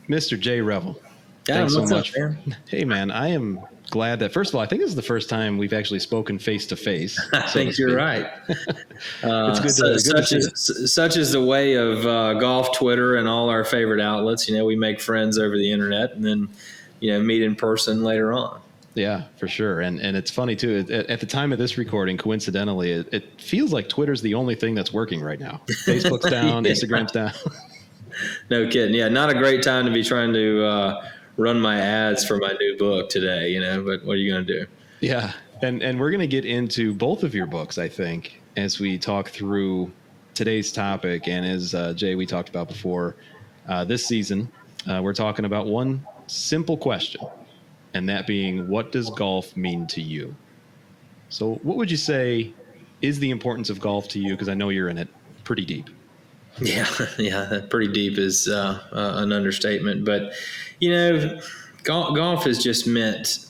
Mr. Jay Revell. Adam, Thanks so what's much. up, man? Hey, man, I am glad that, first of all, I think this is the first time we've actually spoken face to face. I think you're right. It's good to see you. Such is the way of golf Twitter and all our favorite outlets. We make friends over the internet and then, meet in person later on. Yeah, for sure. And it's funny, too. At the time of this recording, coincidentally, it feels like Twitter's the only thing that's working right now. Facebook's down, yeah. Instagram's down. No kidding. Yeah, not a great time to be trying to run my ads for my new book today, but what are you going to do? Yeah. And we're going to get into both of your books, I think, as we talk through today's topic. And as Jay, we talked about before, this season, we're talking about one simple question, and that being, what does golf mean to you? So what would you say is the importance of golf to you? Because I know you're in it pretty deep. Yeah, pretty deep is an understatement. But, golf has just meant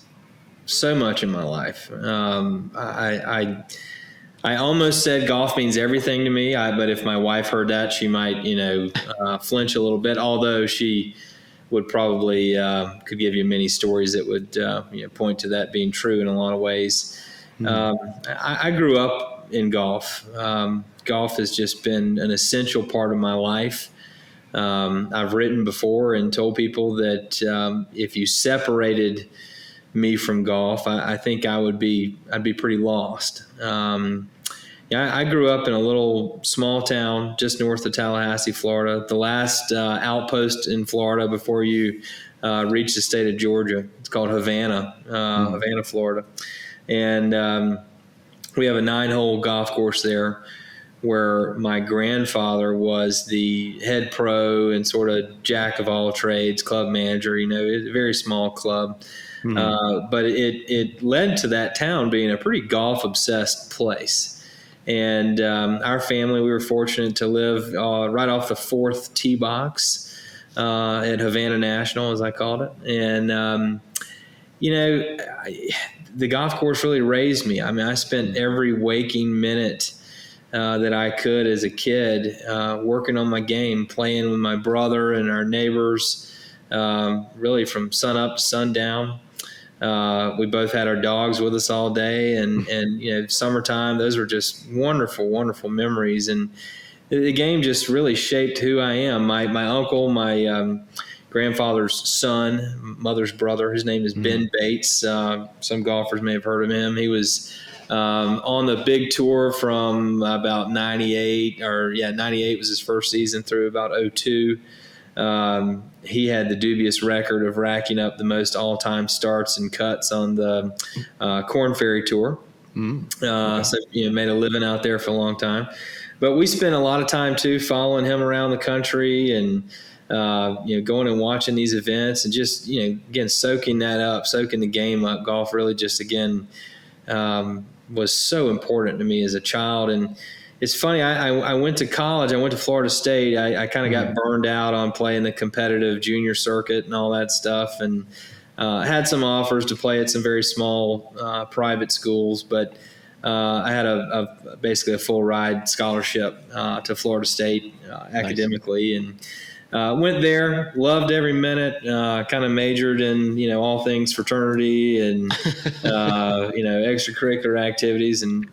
so much in my life. I almost said golf means everything to me. But if my wife heard that, she might, flinch a little bit, although she would probably could give you many stories that would point to that being true in a lot of ways. I grew up in golf. Golf has just been an essential part of my life. I've written before and told people that if you separated me from golf, I think I'd be pretty lost. I grew up in a little small town just north of Tallahassee, Florida, the last outpost in Florida before you reach the state of Georgia. It's called Havana, Havana, Florida. And we have a 9-hole golf course there where my grandfather was the head pro and sort of jack of all trades, club manager, it's a very small club. But it led to that town being a pretty golf-obsessed place. And our family, we were fortunate to live right off the 4th tee box at Havana National, as I called it. And, the golf course really raised me. I mean, I spent every waking minute that I could as a kid working on my game, playing with my brother and our neighbors, really from sun up to sundown. We both had our dogs with us all day, and summertime, those were just wonderful, wonderful memories. And the game just really shaped who I am. My uncle, my grandfather's son, mother's brother, his name is Ben Bates. Some golfers may have heard of him. He was on the big tour from about 98 was his first season through about 02. He had the dubious record of racking up the most all-time starts and cuts on the Korn Ferry Tour. So made a living out there for a long time. But we spent a lot of time too following him around the country and going and watching these events and just again soaking the game up. Golf really just again was so important to me as a child. And it's funny, I went to college. I went to Florida State. I kind of got burned out on playing the competitive junior circuit and all that stuff, and had some offers to play at some very small private schools. But I had basically a full ride scholarship to Florida State academically. Nice. And went there, loved every minute, kind of majored in, all things fraternity and, extracurricular activities, and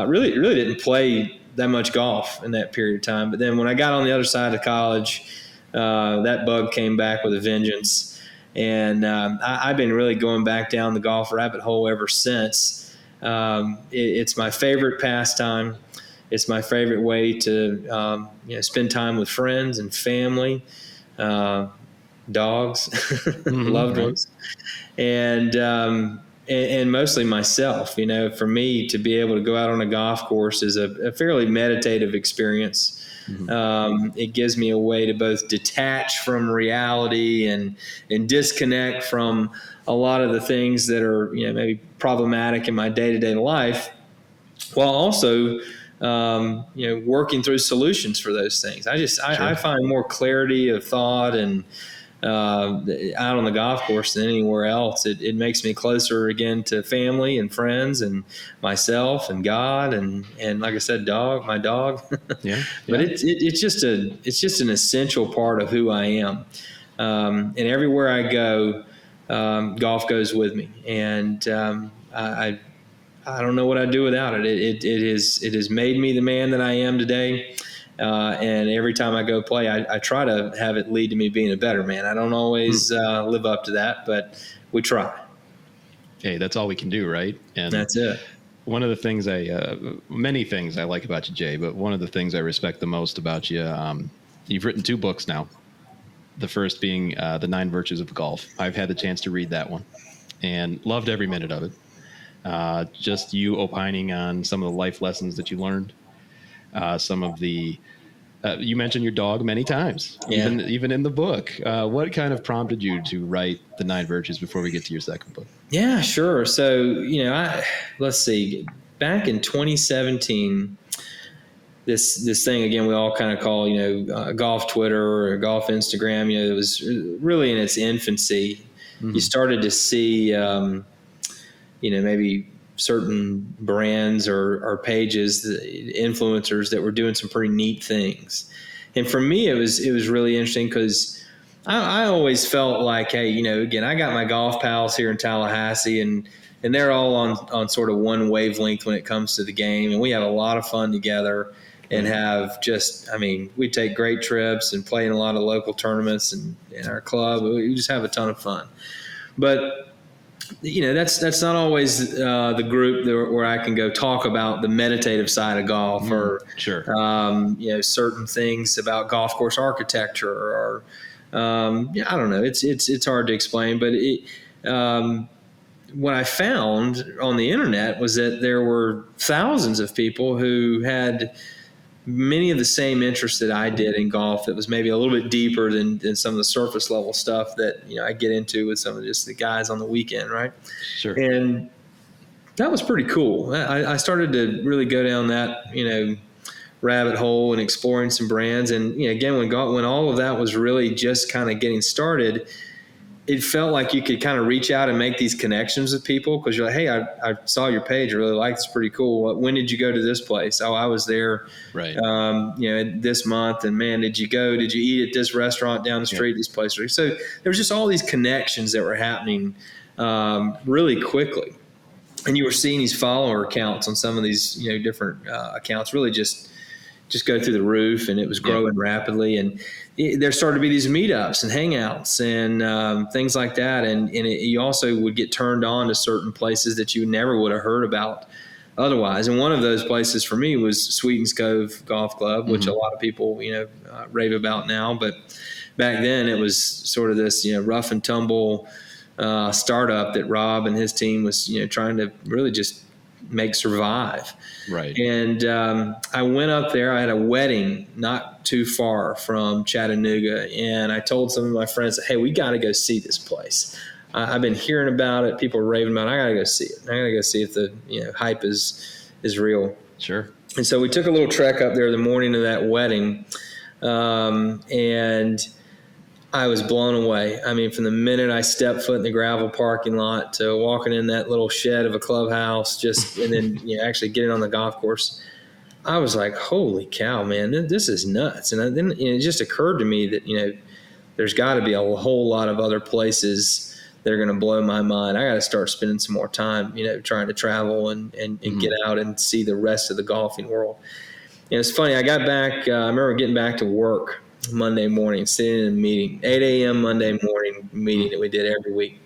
really didn't play that much golf in that period of time. But then when I got on the other side of college, that bug came back with a vengeance. And I've been really going back down the golf rabbit hole ever since. It's my favorite pastime. It's my favorite way to spend time with friends and family, dogs, loved ones, and mostly myself. For me to be able to go out on a golf course is a fairly meditative experience. It gives me a way to both detach from reality and disconnect from a lot of the things that are maybe problematic in my day-to-day life, while also working through solutions for those things. I find more clarity of thought and out on the golf course than anywhere else. It makes me closer again to family and friends and myself and God and like I said, my dog. Yeah. But it's just an essential part of who I am. And everywhere I go, golf goes with me. And I don't know what I'd do without it. It has made me the man that I am today. And every time I go play, I try to have it lead to me being a better man. I don't always live up to that, but we try. Hey, that's all we can do, right? And that's it. One of the things many things I like about you, Jay, but one of the things I respect the most about you, you've written 2 books now. The first being The 9 Virtues of Golf. I've had the chance to read that one and loved every minute of it. Just you opining on some of the life lessons that you learned. Some of the you mentioned your dog many times, even in the book. What kind of prompted you to write The 9 Virtues before we get to your second book? Yeah, sure. So, let's see, back in 2017, this thing, again, we all kind of call, golf Twitter or golf Instagram, it was really in its infancy. Mm-hmm. You started to see, maybe certain brands or pages, influencers that were doing some pretty neat things. And for me, it was really interesting because I always felt like, hey, again, I got my golf pals here in Tallahassee and they're all on sort of one wavelength when it comes to the game. And we have a lot of fun together and have we take great trips and play in a lot of local tournaments and in our club. We just have a ton of fun. But that's not always the group where I can go talk about the meditative side of golf or sure. Certain things about golf course architecture or I don't know. It's hard to explain, but what I found on the internet was that there were thousands of people who had many of the same interests that I did in golf that was maybe a little bit deeper than some of the surface level stuff that I get into with some of just the guys on the weekend, right? Sure. And that was pretty cool. I started to really go down that rabbit hole and exploring some brands. And again, when all of that was really just kind of getting started, it felt like you could kind of reach out and make these connections with people because you're like, hey, I saw your page. I really like this. Pretty cool. When did you go to this place? Oh, I was there, right. This month. And man, did you eat at this restaurant down the street, this place? So there was just all these connections that were happening really quickly. And you were seeing these follower accounts on some of these, different accounts really just go through the roof, and it was growing rapidly. And there started to be these meetups and hangouts and things like that. And you also would get turned on to certain places that you never would have heard about otherwise. And one of those places for me was Sweetens Cove Golf Club, which a lot of people, rave about now. But back then it was sort of this, rough and tumble startup that Rob and his team was, trying to really just make survive. Right. And I went up there. I had a wedding not too far from Chattanooga, and I told some of my friends, hey, we got to go see this place. I've been hearing about it. People are raving about it. I got to go see it. I got to go see if the hype is real. Sure. And so we took a little trek up there the morning of that wedding, and I was blown away. I mean, from the minute I stepped foot in the gravel parking lot to walking in that little shed of a clubhouse, and then actually getting on the golf course, I was like, holy cow, man, this is nuts. And then it just occurred to me that, there's got to be a whole lot of other places that are going to blow my mind. I got to start spending some more time, trying to travel and get out and see the rest of the golfing world. And it's funny, I got back, I remember getting back to work Monday morning, sitting in a meeting, 8 a.m. Monday morning meeting that we did every week.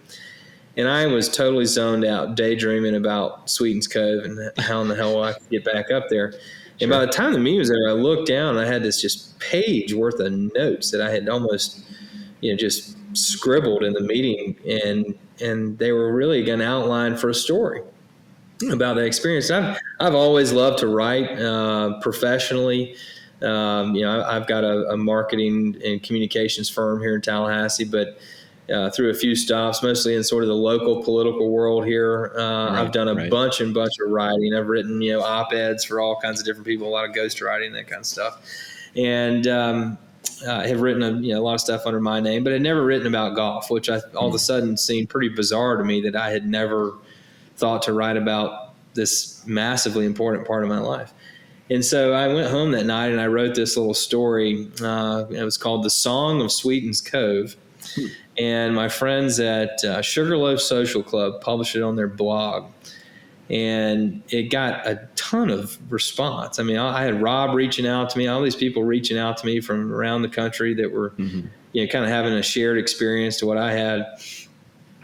And I was totally zoned out, daydreaming about Sweetens Cove and how in the hell I could get back up there. And by the time the meeting was there, I looked down and I had this just page worth of notes that I had almost, just scribbled in the meeting. And they were really going to outline for a story about that experience. I've always loved to write professionally. I've got a marketing and communications firm here in Tallahassee, but through a few stops, mostly in sort of the local political world here, I've done a bunch of writing. I've written, op-eds for all kinds of different people, a lot of ghost writing, that kind of stuff. And have written a lot of stuff under my name, but had never written about golf, which all of a sudden seemed pretty bizarre to me that I had never thought to write about this massively important part of my life. And so I went home that night and I wrote this little story. It was called The Song of Sweetens Cove. And my friends at Sugarloaf Social Club published it on their blog. And it got a ton of response. I mean, I had Rob reaching out to me, all these people reaching out to me from around the country that were, kind of having a shared experience to what I had.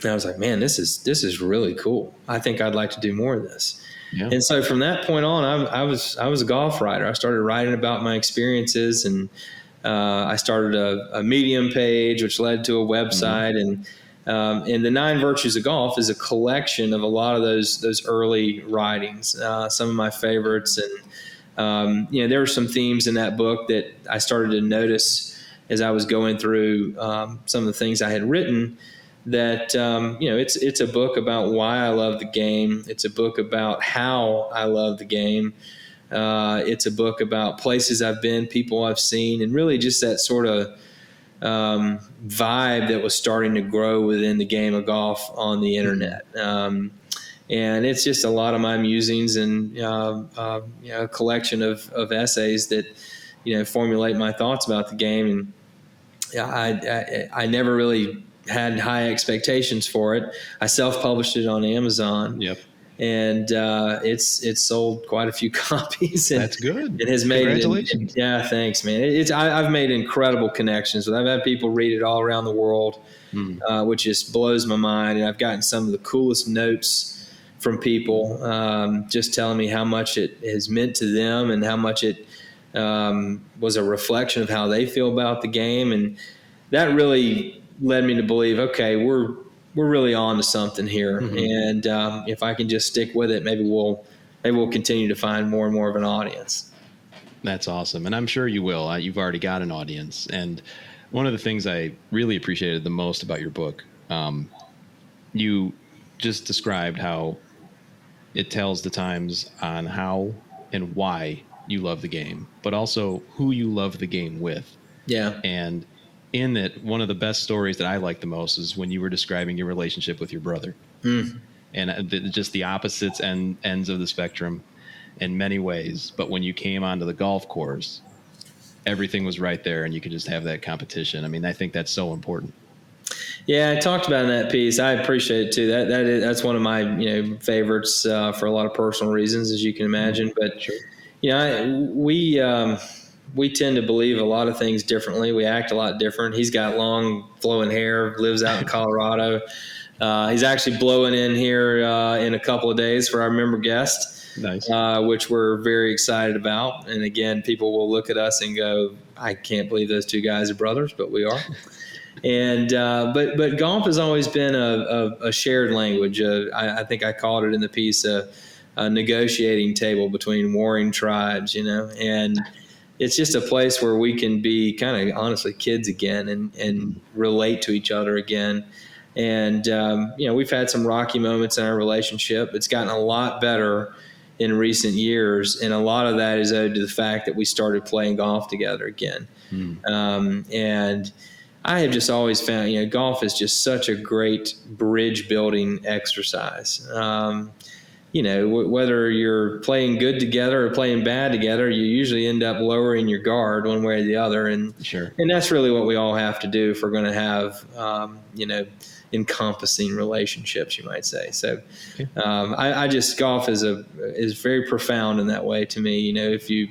And I was like, man, this is really cool. I think I'd like to do more of this. Yeah. And so from that point on, I was a golf writer. I started writing about my experiences, and I started a Medium page, which led to a website. And the 9 Virtues of Golf is a collection of a lot of those early writings, some of my favorites. And, there were some themes in that book that I started to notice as I was going through some of the things I had written, that, it's a book about why I love the game. It's a book about how I love the game. It's a book about places I've been, people I've seen, and really just that sort of vibe that was starting to grow within the game of golf on the internet. And it's just a lot of my musings and a collection of essays that formulate my thoughts about the game. And I never really had high expectations for it. I self-published it on Amazon. Yep. And it's sold quite a few copies. And that's good. It has made Congratulations. Yeah, thanks, man. I've made incredible connections. I've had people read it all around the world, which just blows my mind. And I've gotten some of the coolest notes from people, just telling me how much it has meant to them and how much it was a reflection of how they feel about the game. And that really led me to believe, okay, we're really on to something here. And if I can just stick with it, maybe we'll continue to find more and more of an audience. That's awesome. And I'm sure you will. You've already got an audience. And one of the things I really appreciated the most about your book, you just described how it tells the times on how and why you love the game, but also who you love the game with. Yeah. And in it, one of the best stories that I like the most is when you were describing your relationship with your brother, and just the opposites ends of the spectrum in many ways. But when you came onto the golf course, everything was right there, and you could just have that competition. I mean, I think that's so important. Yeah, I talked about in that piece. I appreciate it too. That's one of my favorites for a lot of personal reasons, as you can imagine. But sure. We tend to believe a lot of things differently. We act a lot different. He's got long flowing hair, lives out in Colorado. He's actually blowing in here in a couple of days for our member guest, nice. Which we're very excited about. And again, people will look at us and go, I can't believe those two guys are brothers, but we are. And but golf has always been a shared language. I think I called it in the piece a negotiating table between warring tribes, and it's just a place where we can be kind of honestly kids again and relate to each other again. And, we've had some rocky moments in our relationship. It's gotten a lot better in recent years. And a lot of that is owed to the fact that we started playing golf together again. And I have just always found, golf is just such a great bridge building exercise. Whether you're playing good together or playing bad together, you usually end up lowering your guard one way or the other. And sure. And that's really what we all have to do if we're going to have, encompassing relationships, you might say. So, I just, golf is very profound in that way to me. If you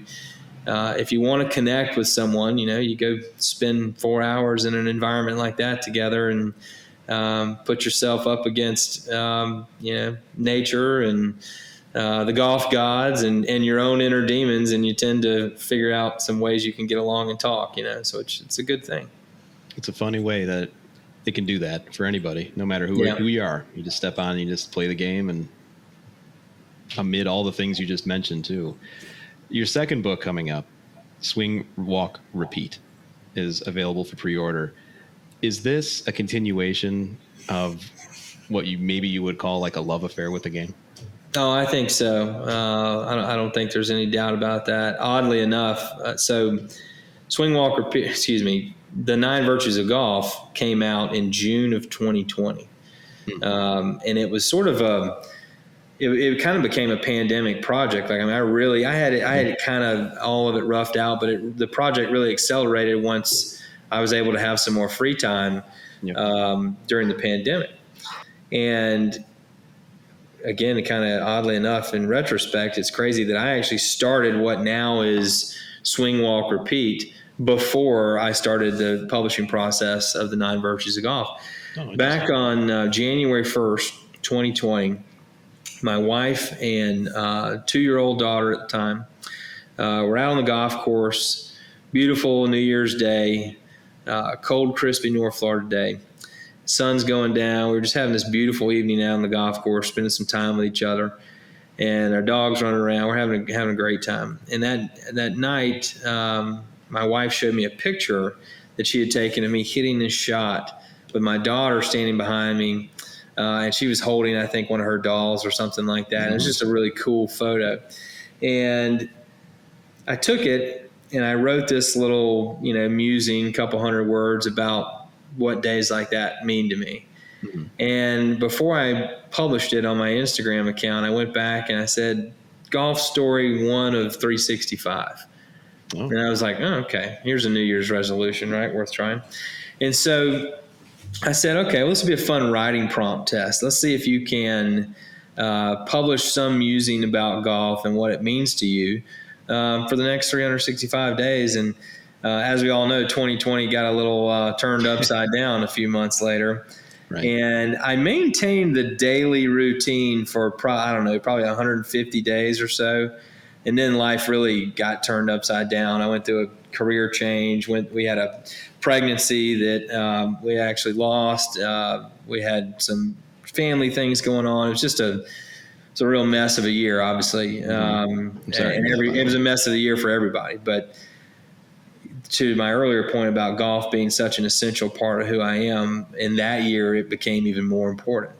want to connect with someone, you go spend 4 hours in an environment like that together and put yourself up against, nature and the golf gods and your own inner demons, and you tend to figure out some ways you can get along and talk, so it's a good thing. It's a funny way that it can do that for anybody, no matter who you are. You just step on and you just play the game, and amid all the things you just mentioned too. Your second book coming up, Swing, Walk, Repeat, is available for pre-order. Is this a continuation of what you would call like a love affair with the game? Oh, I think so. I don't think there's any doubt about that. Oddly enough, so Swing, Walk, Repeat, the 9 Virtues of Golf came out in June of 2020. And it was sort of it kind of became a pandemic project. Like, I had it kind of all of it roughed out, but the project really accelerated once I was able to have some more free time. Yep. during the pandemic. And again, kind of oddly enough, in retrospect, it's crazy that I actually started what now is Swing, Walk, Repeat before I started the publishing process of the 9 Virtues of Golf. Back on January 1st, 2020, my wife and 2-year-old daughter at the time were out on the golf course, beautiful New Year's Day, cold, crispy North Florida day. Sun's going down. We were just having this beautiful evening out on the golf course, spending some time with each other, and our dog's running around. We're having a great time. And that night, my wife showed me a picture that she had taken of me hitting this shot with my daughter standing behind me, and she was holding, I think, one of her dolls or something like that. Mm-hmm. It was just a really cool photo. And I took it and I wrote this little, musing, couple hundred words about what days like that mean to me. Mm-hmm. And before I published it on my Instagram account, I went back and I said, golf story 1 of 365. Oh. And I was like, oh, okay, here's a New Year's resolution, right? Worth trying. And so I said, okay, well, this will be a fun writing prompt test. Let's see if you can publish some musing about golf and what it means to you for the next 365 days. And as we all know, 2020 got a little turned upside down a few months later. Right. And I maintained the daily routine for, probably 150 days or so. And then life really got turned upside down. I went through a career change. We had a pregnancy that we actually lost. We had some family things going on. It was just a real mess of a year, obviously. It was a mess of the year for everybody. But to my earlier point about golf being such an essential part of who I am, in that year it became even more important.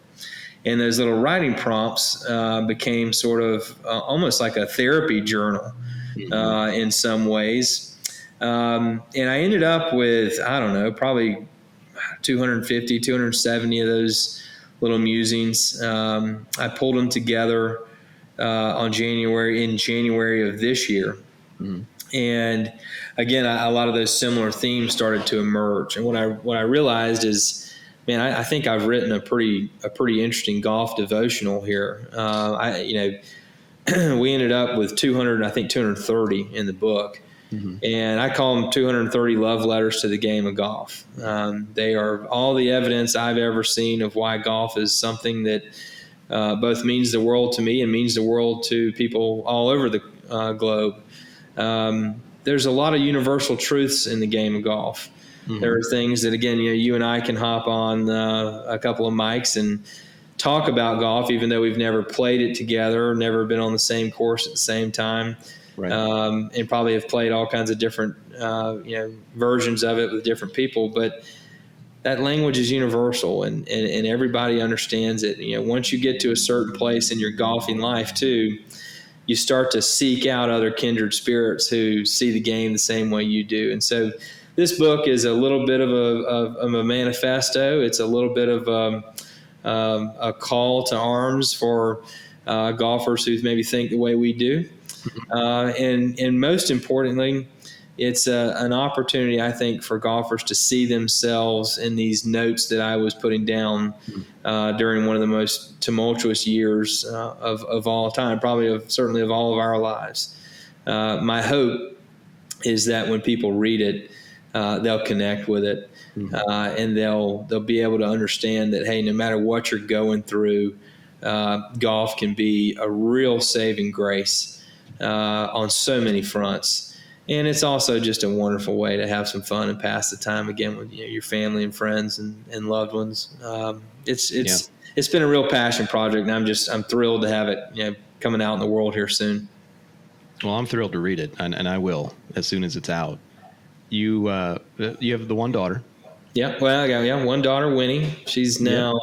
And those little writing prompts became sort of almost like a therapy journal in some ways. And I ended up with, probably 250, 270 of those little musings. I pulled them together in January of this year. Mm-hmm. And again, a lot of those similar themes started to emerge. And what I realized is, man, I think I've written a pretty interesting golf devotional here. We ended up with 230 in the book. Mm-hmm. And I call them 230 love letters to the game of golf. They are all the evidence I've ever seen of why golf is something that both means the world to me and means the world to people all over the globe. There's a lot of universal truths in the game of golf. Mm-hmm. There are things that, again, you and I can hop on a couple of mics and talk about golf, even though we've never played it together, never been on the same course at the same time. Right. And probably have played all kinds of different, versions of it with different people. But that language is universal, and everybody understands it. Once you get to a certain place in your golfing life, too, you start to seek out other kindred spirits who see the game the same way you do. And so this book is a little bit of a manifesto. It's a little bit of a call to arms for golfers who maybe think the way we do. And most importantly, it's an opportunity, I think, for golfers to see themselves in these notes that I was putting down during one of the most tumultuous years of all time, certainly of all of our lives. My hope is that when people read it, they'll connect with it, and they'll be able to understand that, hey, no matter what you're going through, golf can be a real saving grace on so many fronts. And it's also just a wonderful way to have some fun and pass the time again with your family and friends and loved ones. It's been a real passion project, and I'm thrilled to have it coming out in the world here soon. Well, I'm thrilled to read it, and I will as soon as it's out. You have the one daughter. Yeah, well, I got one daughter, Winnie. She's now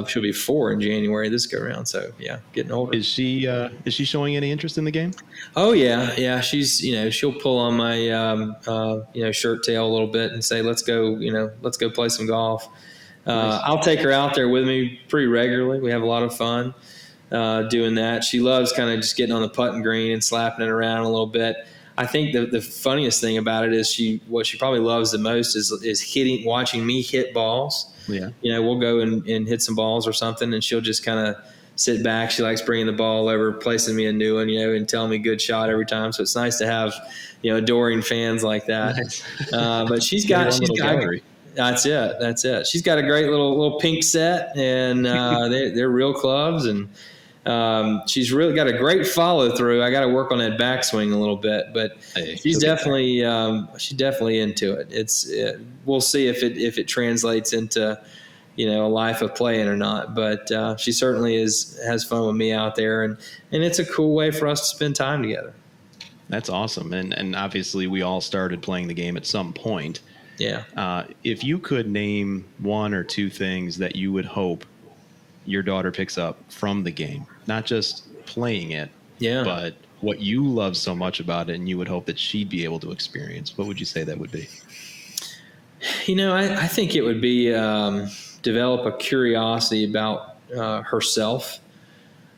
she'll be 4 in January this go around. So yeah, getting older. Is she showing any interest in the game? Oh yeah. She's she'll pull on my shirt tail a little bit and say, let's go play some golf. Nice. I'll take her out there with me pretty regularly. We have a lot of fun doing that. She loves kind of just getting on the putting green and slapping it around a little bit. I think the funniest thing about it is what she probably loves the most is watching me hit balls. Yeah. We'll go and hit some balls or something, and she'll just kind of sit back. She likes bringing the ball over, placing me a new one, and telling me good shot every time. So it's nice to have, adoring fans like that. Nice. But she's got gallery. That's it. She's got a great little pink set, and they're real clubs, and she's really got a great follow through. I got to work on that backswing a little bit, but she's definitely into it. We'll see if it translates into a life of playing or not. But she certainly has fun with me out there, and it's a cool way for us to spend time together. That's awesome, and obviously we all started playing the game at some point. Yeah. If you could name one or two things that you would hope your daughter picks up from the game, not just playing it, but what you love so much about it and you would hope that she'd be able to experience, what would you say that would be? I think it would be develop a curiosity about herself.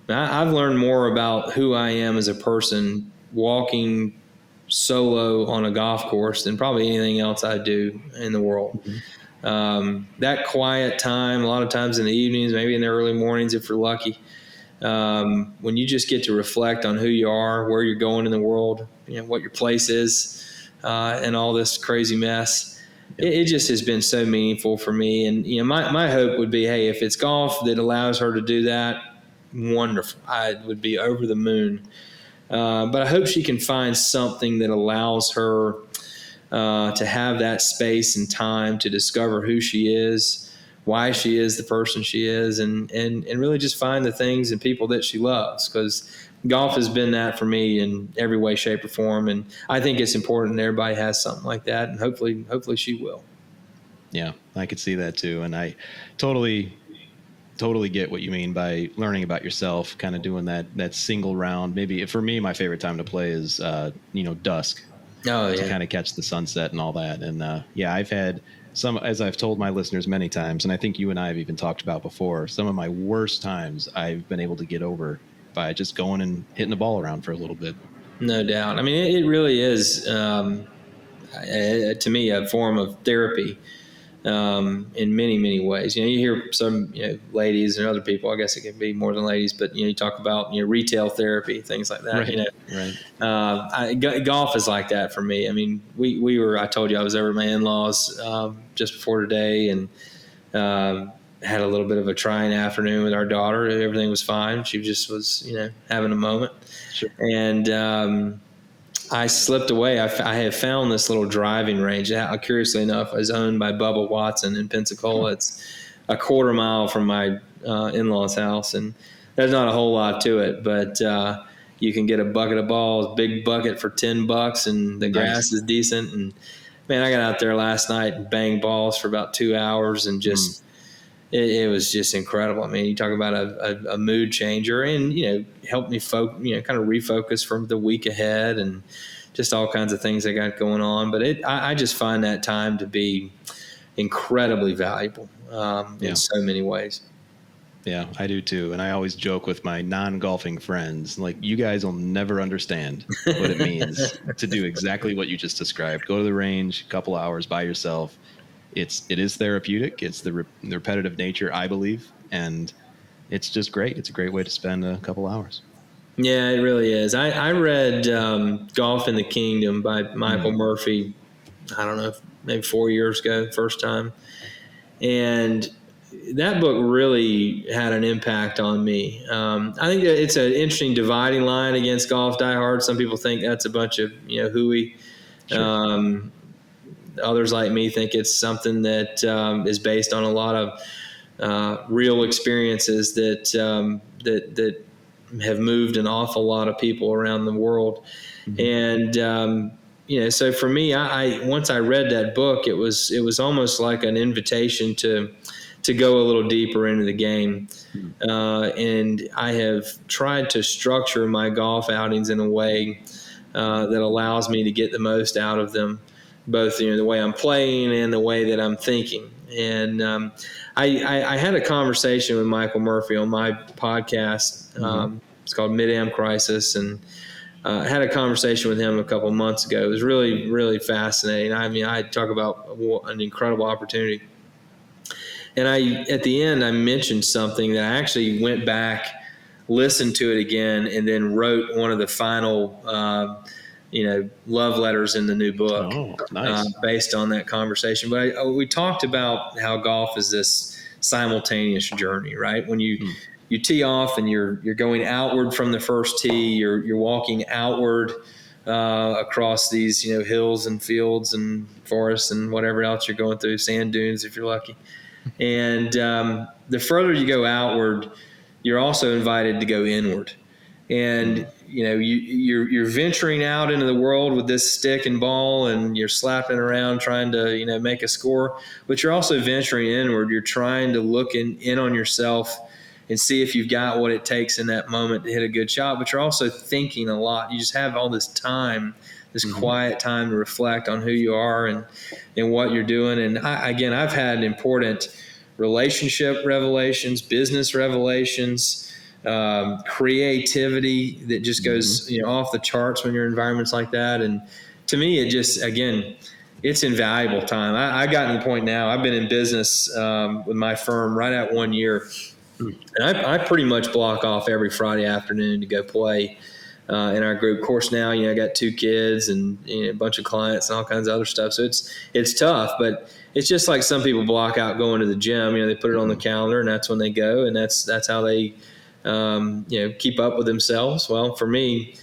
I've learned more about who I am as a person walking solo on a golf course than probably anything else I do in the world. Mm-hmm. That quiet time, a lot of times in the evenings, maybe in the early mornings if you're lucky, when you just get to reflect on who you are, where you're going in the world, what your place is, and all this crazy mess. It just has been so meaningful for me. And, my hope would be, hey, if it's golf that allows her to do that, wonderful. I would be over the moon. But I hope she can find something that allows her to have that space and time to discover who she is, why she is the person she is, and really just find the things and people that she loves, because golf has been that for me in every way, shape, or form. And I think it's important that everybody has something like that, and hopefully she will. Yeah, I could see that too. And I totally get what you mean by learning about yourself, kind of doing that single round. Maybe for me, my favorite time to play is, dusk. Oh, yeah. To kind of catch the sunset and all that. And I've had some, as I've told my listeners many times, and I think you and I have even talked about before, some of my worst times I've been able to get over by just going and hitting the ball around for a little bit. No doubt. I mean, it really is, to me, a form of therapy. In many, many ways. You hear some, ladies and other people, I guess it can be more than ladies, but, you talk about, retail therapy, things like that. Right. Golf is like that for me. I mean, I told you I was over at my in-laws just before today, and had a little bit of a trying afternoon with our daughter. Everything was fine. She just was, having a moment. Sure. And, I slipped away. I had found this little driving range that, curiously enough, is owned by Bubba Watson in Pensacola. It's a quarter mile from my in-laws' house, and there's not a whole lot to it, but you can get a bucket of balls, big bucket for $10, and the grass is decent. And man, I got out there last night and banged balls for about 2 hours, and just it was just incredible. I mean, you talk about a mood changer, and helped me kind of refocus from the week ahead, and just all kinds of things I got going on. But I just find that time to be incredibly valuable in so many ways. Yeah, I do too. And I always joke with my non-golfing friends, like, you guys will never understand what it means to do exactly what you just described. Go to the range, a couple hours by yourself. It is therapeutic. It's the repetitive nature, I believe, and it's just great. It's a great way to spend a couple hours. Yeah, it really is. I read Golf in the Kingdom by Michael Murphy, I don't know, maybe 4 years ago, first time. And that book really had an impact on me. I think that it's an interesting dividing line against golf diehard. Some people think that's a bunch of hooey. Sure. Others like me think it's something that is based on a lot of real experiences that have moved an awful lot of people around the world. Mm-hmm. And so for me, I once I read that book, it was almost like an invitation to go a little deeper into the game. And I have tried to structure my golf outings in a way that allows me to get the most out of them, both the way I'm playing and the way that I'm thinking. And I had a conversation with Michael Murphy on my podcast. It's called Mid-Am Crisis, and I had a conversation with him a couple of months ago. It was really, really fascinating. I mean, I talk about an incredible opportunity. And at the end, I mentioned something that I actually went back, listened to it again, and then wrote one of the final, love letters in the new book. Oh, nice. Based on that conversation. But we talked about how golf is this simultaneous journey, right? When you tee off and you're going outward from the first tee, you're walking outward across these hills and fields and forests and whatever else you're going through, sand dunes if you're lucky. And the further you go outward, you're also invited to go inward. And you're venturing out into the world with this stick and ball, and you're slapping around trying to make a score. But you're also venturing inward. You're trying to look in on yourself and see if you've got what it takes in that moment to hit a good shot. But you're also thinking a lot. You just have all this time, this quiet time to reflect on who you are and what you're doing. And I've had important relationship revelations, business revelations, creativity that just goes off the charts when you're in environments like that. And to me, it just, again, it's invaluable time. I gotten to the point now, I've been in business with my firm right at 1 year. And I pretty much block off every Friday afternoon to go play in our group. Of course, now, I got 2 kids and a bunch of clients and all kinds of other stuff. So it's tough, but it's just like some people block out going to the gym. They put it on the calendar and that's when they go. And that's how they, keep up with themselves. Well, for me,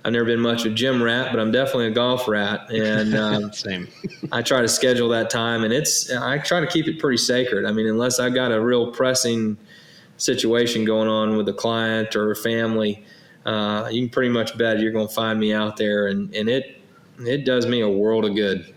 I've never been much of a gym rat, but I'm definitely a golf rat. And same. I try to schedule that time, and I try to keep it pretty sacred. I mean, unless I've got a real pressing situation going on with a client or a family, you can pretty much bet you're going to find me out there, and it does me a world of good.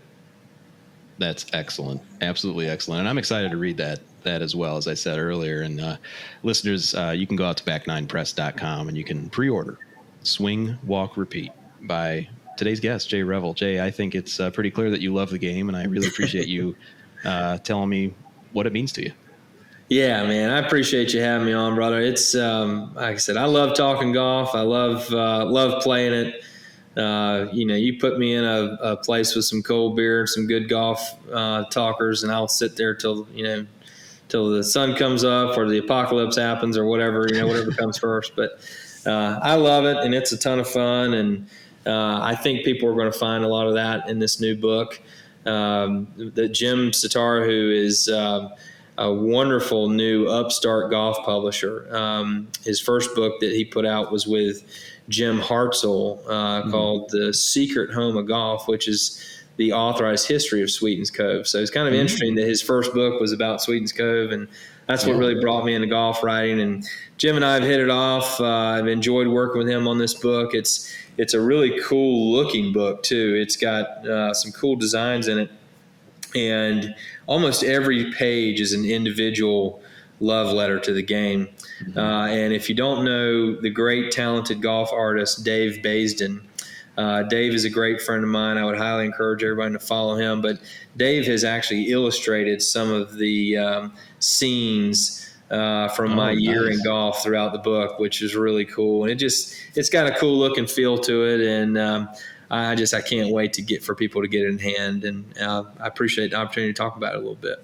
That's excellent. Absolutely excellent. And I'm excited to read that as well, as I said earlier. And listeners, you can go out to back9press.com and you can pre-order Swing, Walk, Repeat by today's guest, Jay Revell. Jay, I think it's pretty clear that you love the game, and I really appreciate you telling me what it means to you. Yeah, man, I appreciate you having me on, brother. It's like I said, I love talking golf. I love playing it. You put me in a place with some cold beer and some good golf talkers, and I'll sit there till the sun comes up or the apocalypse happens or whatever comes first. But I love it, and it's a ton of fun, and I think people are going to find a lot of that in this new book. That Jim Sitar, who is a wonderful new upstart golf publisher. His first book that he put out was with Jim Hartzell called The Secret Home of Golf, which is the authorized history of Sweetens Cove. So it's kind of interesting that his first book was about Sweetens Cove, and that's what really brought me into golf writing. And Jim and I have hit it off. I've enjoyed working with him on this book. It's a really cool looking book too. It's got some cool designs in it, and almost every page is an individual love letter to the game. And if you don't know the great talented golf artist Dave Baisden, Dave is a great friend of mine. I would highly encourage everybody to follow him. But Dave has actually illustrated some of the scenes from my year in golf throughout the book, which is really cool. And it's got a cool look and feel to it. And I can't wait for people to get it in hand. And I appreciate the opportunity to talk about it a little bit.